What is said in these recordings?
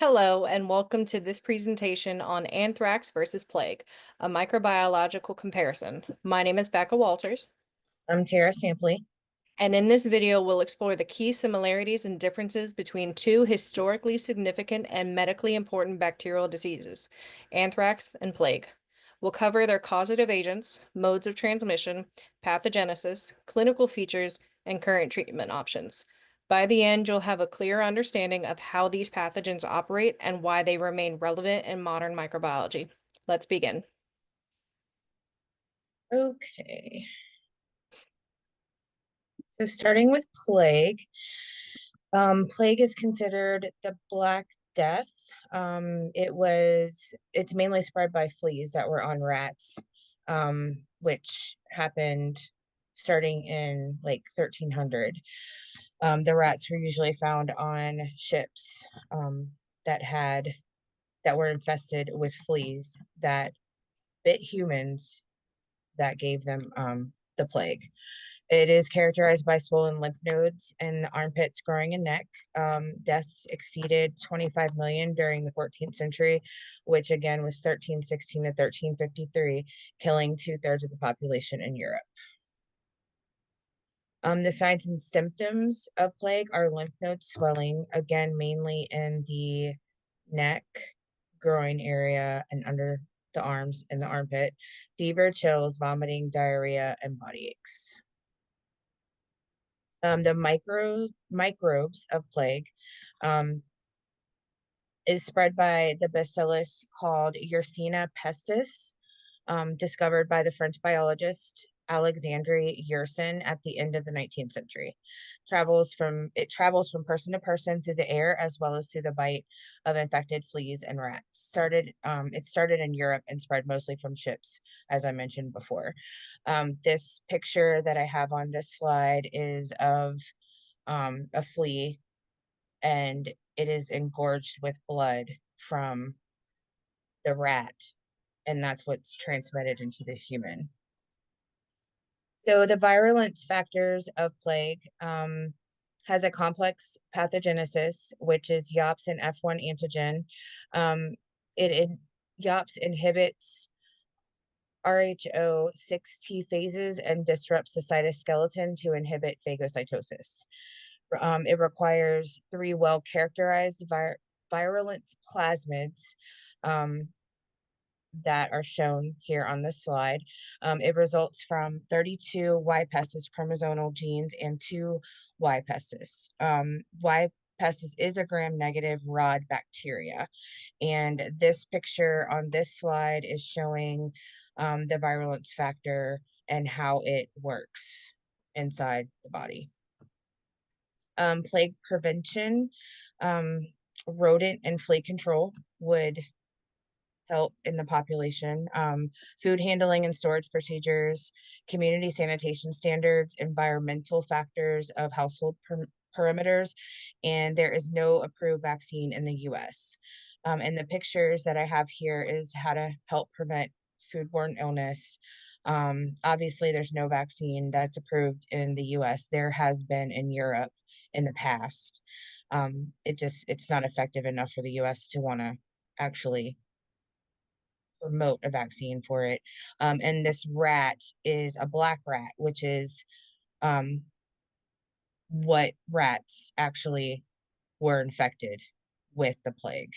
Hello, and welcome to this presentation on anthrax versus plague, a microbiological comparison. My name is Becca Walters, I'm Tara Sampley. and in this video, we'll explore the key similarities and differences between two historically significant and medically important bacterial diseases, anthrax and plague. We'll cover their causative agents, modes of transmission, pathogenesis, clinical features, and current treatment options. By the end, you'll have a clear understanding of how these pathogens operate and why they remain relevant in modern microbiology. Let's begin. Okay, so starting with plague, plague is considered the Black Death. It's mainly spread by fleas that were on rats, which happened starting in like 1300. The rats were usually found on ships that had that were infested with fleas that bit humans that gave them the plague. It is characterized by swollen lymph nodes in the armpits, groin, and neck. Deaths exceeded 25 million during the 14th century, which again was 1316 to 1353, killing two-thirds of the population in Europe. The signs and symptoms of plague are lymph node swelling, again, mainly in the neck, groin area, and under the arms and the armpit, fever, chills, vomiting, diarrhea, and body aches. The microbes of plague um, is spread by the bacillus called Yersinia pestis, discovered by the French biologist Alexandre Yersin at the end of the 19th century. It travels from person to person through the air as well as through the bite of infected fleas and rats. It started in Europe and spread mostly from ships, as I mentioned before. This picture that I have on this slide is of a flea, and it is engorged with blood from the rat, and that's what's transmitted into the human. So the virulence factors of plague has a complex pathogenesis, which is YOPS and F1 antigen. Um, it YOPS inhibits RHO6 T phases and disrupts the cytoskeleton to inhibit phagocytosis. It requires three well-characterized virulent plasmids um, that are shown here on this slide. It results from 32 Y pestis chromosomal genes and two Y pestis. Y pestis is a gram-negative rod bacteria, and this picture on this slide is showing the virulence factor and how it works inside the body. Plague prevention, um, rodent and flea control would help in the population. Food handling and storage procedures, community sanitation standards, environmental factors of household perimeters, and there is no approved vaccine in the US. And the pictures that I have here is how to help prevent foodborne illness. Obviously, there's no vaccine that's approved in the US. There has been in Europe in the past. It's not effective enough for the US to want to actually promote a vaccine for it. And this rat is a black rat, which is um, what rats actually were infected with the plague.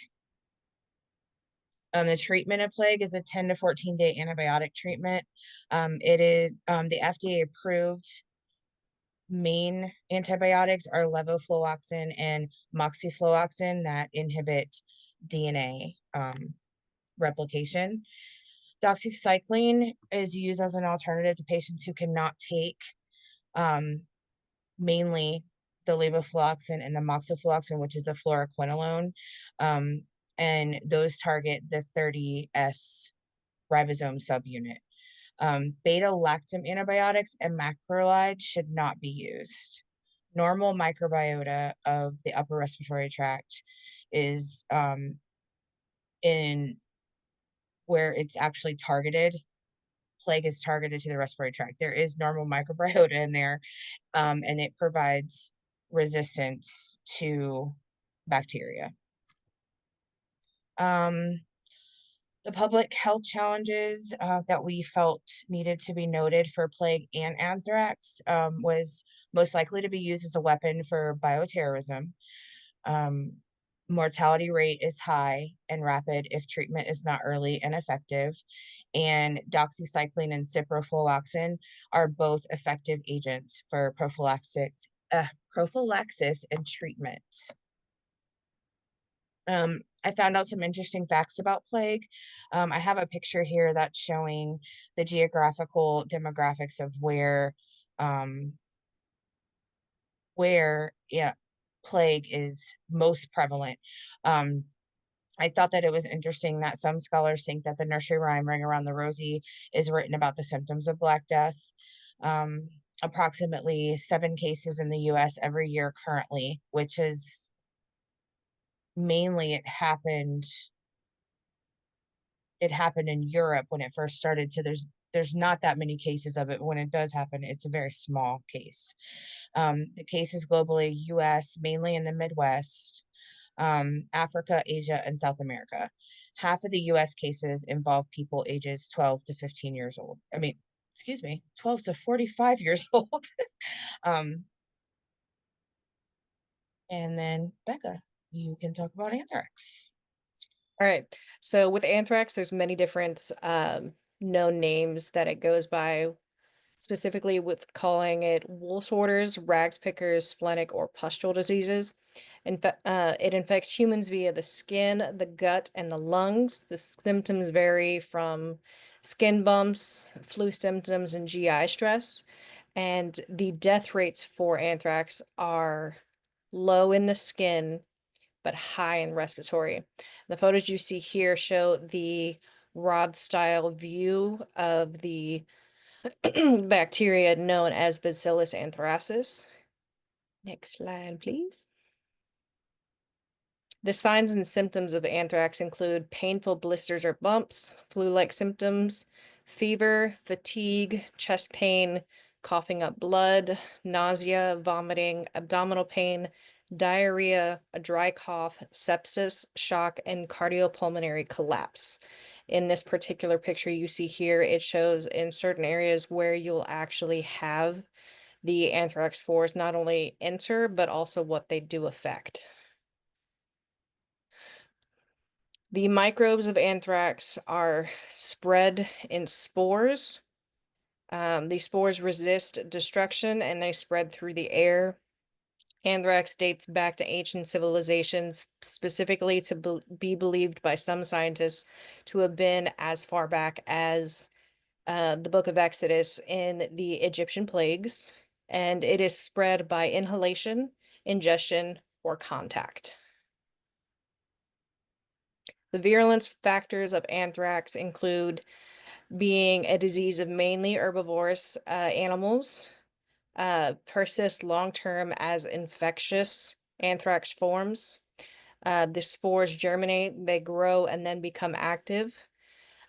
The treatment of plague is a 10 to 14-day antibiotic treatment. It is the FDA approved main antibiotics are levofloxacin and moxifloxacin that inhibit DNA replication. Doxycycline is used as an alternative to patients who cannot take um, mainly the levofloxacin and the moxifloxacin, which is a fluoroquinolone, um, and those target the 30S ribosome subunit. Beta-lactam antibiotics and macrolides should not be used. Normal microbiota of the upper respiratory tract is in where it's actually targeted. Plague is targeted to the respiratory tract. There is normal microbiota in there, and it provides resistance to bacteria. Um, the public health challenges that we felt needed to be noted for plague and anthrax was most likely to be used as a weapon for bioterrorism. Um, Mortality rate is high and rapid if treatment is not early and effective. And doxycycline and ciprofloxacin are both effective agents for prophylaxis and treatment. I found out some interesting facts about plague. I have a picture here that's showing the geographical demographics of um, where yeah, plague is most prevalent. Um, I thought that it was interesting that some scholars think that the nursery rhyme Ring Around the Rosie is written about the symptoms of Black Death. Um, Approximately 7 cases in the US every year currently, which is mainly it happened in Europe when it first started. So there's not that many cases of it. But when it does happen, it's a very small case. The cases globally, US, mainly in the Midwest, Africa, Asia, and South America. Half of the US cases involve people ages 12 to 15 years old. I mean, excuse me, 12 to 45 years old. um, and then Becca, you can talk about anthrax. All right. So with anthrax, there's many different known names that it goes by, specifically with calling it wool sorters, rags pickers, splenic, or pustule diseases. It infects humans via the skin, the gut, and the lungs. The symptoms vary from skin bumps, flu symptoms, and GI stress. And the death rates for anthrax are low in the skin, but high in respiratory. The photos you see here show the rod style view of the bacteria known as Bacillus anthracis. Next slide, please. The signs and symptoms of anthrax include painful blisters or bumps, flu-like symptoms, fever, fatigue, chest pain, coughing up blood, nausea, vomiting, abdominal pain, diarrhea, a dry cough, sepsis, shock, and cardiopulmonary collapse. In this particular picture you see here, it shows in certain areas where you'll actually have the anthrax spores not only enter, but also what they do affect. The microbes of anthrax are spread in spores. These spores resist destruction and they spread through the air. Anthrax dates back to ancient civilizations, specifically to be believed by some scientists to have been as far back as the Book of Exodus in the Egyptian plagues, and it is spread by inhalation, ingestion, or contact. The virulence factors of anthrax include being a disease of mainly herbivorous animals, persist long-term as infectious anthrax forms. The spores germinate, they grow, and then become active.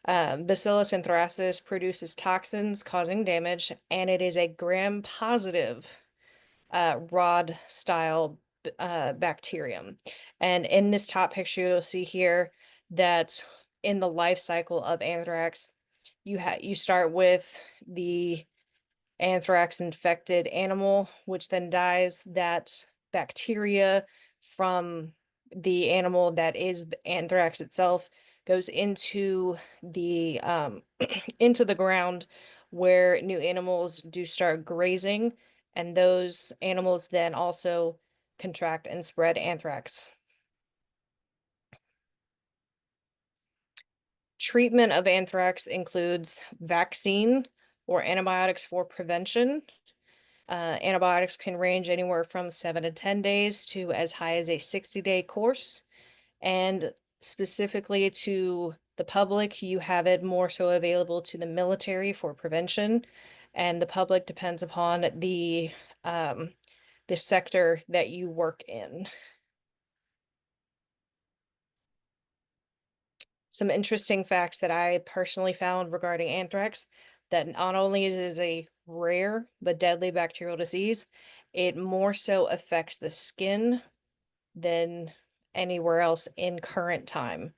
Bacillus anthracis produces toxins causing damage, and it is a gram-positive rod style bacterium. And in this top picture, you'll see here that in the life cycle of anthrax, you start with the anthrax infected animal, which then dies. That bacteria from the animal that is the anthrax itself goes into the into the ground where new animals do start grazing, and those animals then also contract and spread anthrax. Treatment of anthrax includes vaccine or antibiotics for prevention. Antibiotics can range anywhere from 7 to 10 days to as high as a 60-day course. And specifically to the public, you have it more so available to the military for prevention. And the public depends upon the sector that you work in. Some interesting facts that I personally found regarding anthrax, that not only is it a rare but deadly bacterial disease, it more so affects the skin than anywhere else in current time.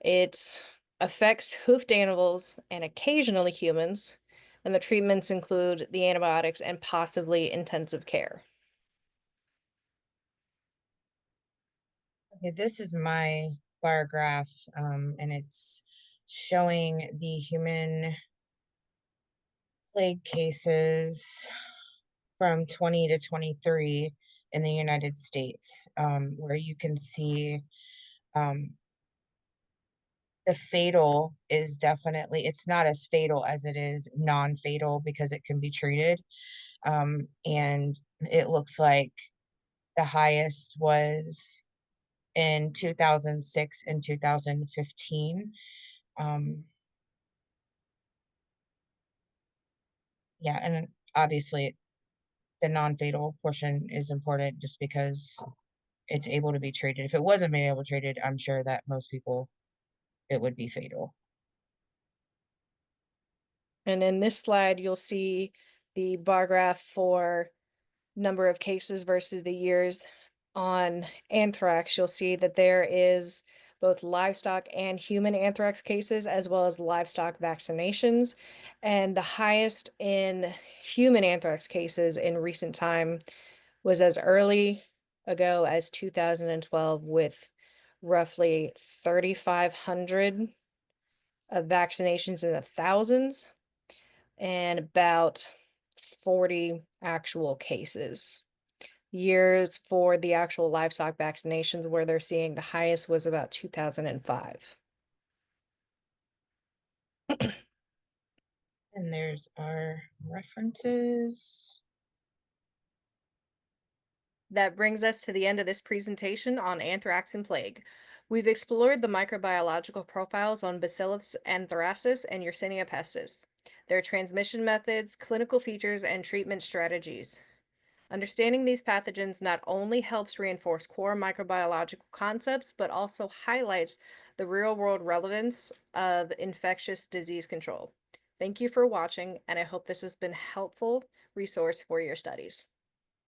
It affects hoofed animals and occasionally humans, and the treatments include the antibiotics and possibly intensive care. Okay, this is my bar graph, and it's showing the human plague cases from 20 to 23 in the United States, where you can see um, the fatal is definitely, it's not as fatal as it is non-fatal because it can be treated. And it looks like the highest was in 2006 and 2015. Um, yeah, and obviously the non-fatal portion is important just because it's able to be treated. If it wasn't being able to treated, I'm sure that most people it would be fatal. And in this slide, you'll see the bar graph for number of cases versus the years. On anthrax, you'll see that there is both livestock and human anthrax cases, as well as livestock vaccinations. And the highest in human anthrax cases in recent time was as early ago as 2012, with roughly 3,500 of vaccinations in the thousands and about 40 actual cases. Years for the actual livestock vaccinations where they're seeing the highest was about 2005. And there's our references. That brings us to the end of this presentation on anthrax and plague. We've explored the microbiological profiles on Bacillus anthracis and Yersinia pestis, their transmission methods, clinical features, and treatment strategies. Understanding these pathogens not only helps reinforce core microbiological concepts, but also highlights the real-world relevance of infectious disease control. Thank you for watching, and I hope this has been a helpful resource for your studies.